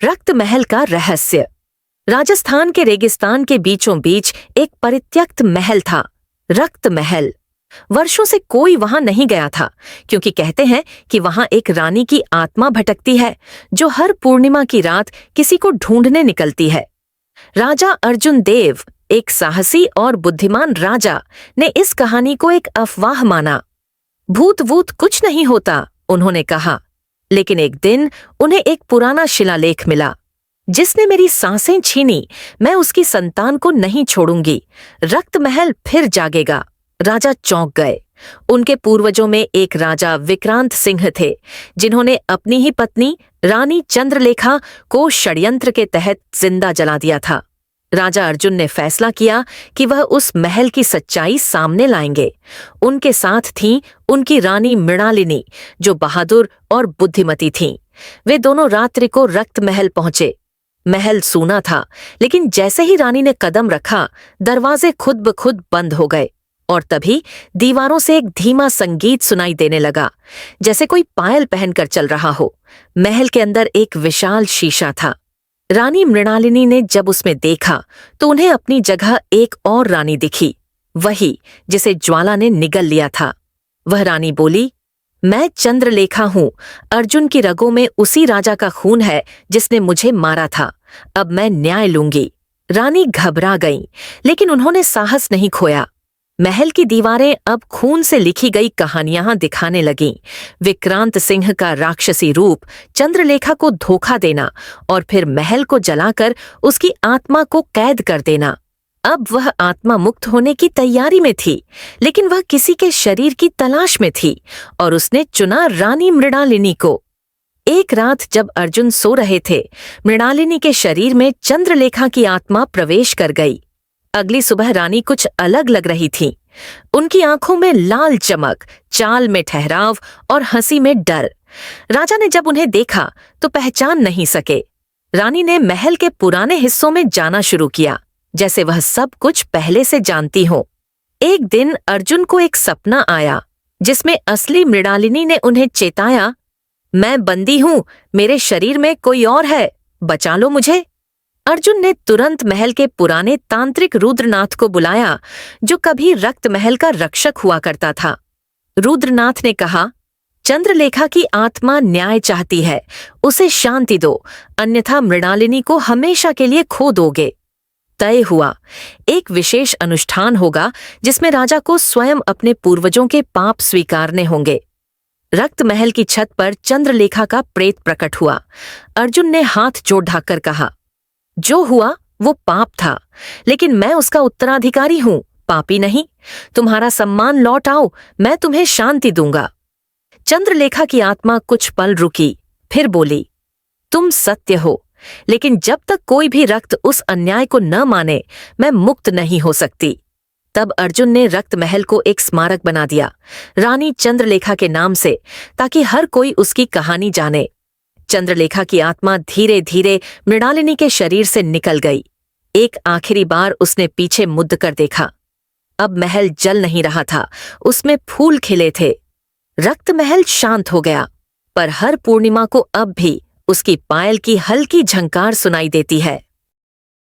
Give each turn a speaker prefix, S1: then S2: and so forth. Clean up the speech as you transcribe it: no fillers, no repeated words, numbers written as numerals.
S1: रक्त महल का रहस्य। राजस्थान के रेगिस्तान के बीचों बीच एक परित्यक्त महल था, रक्त महल। वर्षों से कोई वहां नहीं गया था, क्योंकि कहते हैं कि वहां एक रानी की आत्मा भटकती है जो हर पूर्णिमा की रात किसी को ढूंढने निकलती है। राजा अर्जुन देव, एक साहसी और बुद्धिमान राजा, ने इस कहानी को एक अफवाह माना। भूत वूत कुछ नहीं होता, उन्होंने कहा। लेकिन एक दिन उन्हें एक पुराना शिलालेख मिला। जिसने मेरी सांसें छीनी, मैं उसकी संतान को नहीं छोड़ूंगी। रक्त महल फिर जागेगा। राजा चौंक गए। उनके पूर्वजों में एक राजा विक्रांत सिंह थे, जिन्होंने अपनी ही पत्नी रानी चंद्रलेखा को षड्यंत्र के तहत जिंदा जला दिया था। राजा अर्जुन ने फैसला किया कि वह उस महल की सच्चाई सामने लाएंगे। उनके साथ थीं उनकी रानी मृणालिनी, जो बहादुर और बुद्धिमती थीं। वे दोनों रात्रि को रक्त महल पहुंचे। महल सूना था, लेकिन जैसे ही रानी ने कदम रखा, दरवाजे खुद ब खुद बंद हो गए और तभी दीवारों से एक धीमा संगीत सुनाई देने लगा, जैसे कोई पायल पहनकर चल रहा हो। महल के अंदर एक विशाल शीशा था। रानी मृणालिनी ने जब उसमें देखा तो उन्हें अपनी जगह एक और रानी दिखी, वही जिसे ज्वाला ने निगल लिया था। वह रानी बोली, मैं चंद्रलेखा हूं। अर्जुन की रगों में उसी राजा का खून है जिसने मुझे मारा था। अब मैं न्याय लूंगी। रानी घबरा गईं, लेकिन उन्होंने साहस नहीं खोया। महल की दीवारें अब खून से लिखी गई कहानियां दिखाने लगीं। विक्रांत सिंह का राक्षसी रूप, चंद्रलेखा को धोखा देना और फिर महल को जलाकर उसकी आत्मा को कैद कर देना। अब वह आत्मा मुक्त होने की तैयारी में थी, लेकिन वह किसी के शरीर की तलाश में थी और उसने चुना रानी मृणालिनी को। एक रात जब अर्जुन सो रहे थे, मृणालिनी के शरीर में चंद्रलेखा की आत्मा प्रवेश कर गई। अगली सुबह रानी कुछ अलग लग रही थी। उनकी आंखों में लाल चमक, चाल में ठहराव और हंसी में डर। राजा ने जब उन्हें देखा तो पहचान नहीं सके। रानी ने महल के पुराने हिस्सों में जाना शुरू किया, जैसे वह सब कुछ पहले से जानती हो। एक दिन अर्जुन को एक सपना आया, जिसमें असली मृणालिनी ने उन्हें चेताया, मैं बंदी हूं, मेरे शरीर में कोई और है, बचा लो मुझे। अर्जुन ने तुरंत महल के पुराने तांत्रिक रुद्रनाथ को बुलाया, जो कभी रक्त महल का रक्षक हुआ करता था। रुद्रनाथ ने कहा, चंद्रलेखा की आत्मा न्याय चाहती है, उसे शांति दो, अन्यथा मृणालिनी को हमेशा के लिए खो दोगे। तय हुआ, एक विशेष अनुष्ठान होगा जिसमें राजा को स्वयं अपने पूर्वजों के पाप स्वीकारने होंगे। रक्त महल की छत पर चंद्रलेखा का प्रेत प्रकट हुआ। अर्जुन ने हाथ जोड़ ढाकर कहा, जो हुआ वो पाप था, लेकिन मैं उसका उत्तराधिकारी हूं, पापी नहीं। तुम्हारा सम्मान लौट आओ, मैं तुम्हें शांति दूंगा। चंद्रलेखा की आत्मा कुछ पल रुकी, फिर बोली, तुम सत्य हो, लेकिन जब तक कोई भी रक्त उस अन्याय को न माने, मैं मुक्त नहीं हो सकती। तब अर्जुन ने रक्त महल को एक स्मारक बना दिया, रानी चंद्रलेखा के नाम से, ताकि हर कोई उसकी कहानी जाने। चंद्रलेखा की आत्मा धीरे धीरे मृणालिनी के शरीर से निकल गई। एक आखिरी बार उसने पीछे मुड़ कर देखा। अब महल जल नहीं रहा था, उसमें फूल खिले थे। रक्त महल शांत हो गया, पर हर पूर्णिमा को अब भी उसकी पायल की हल्की झंकार सुनाई देती है।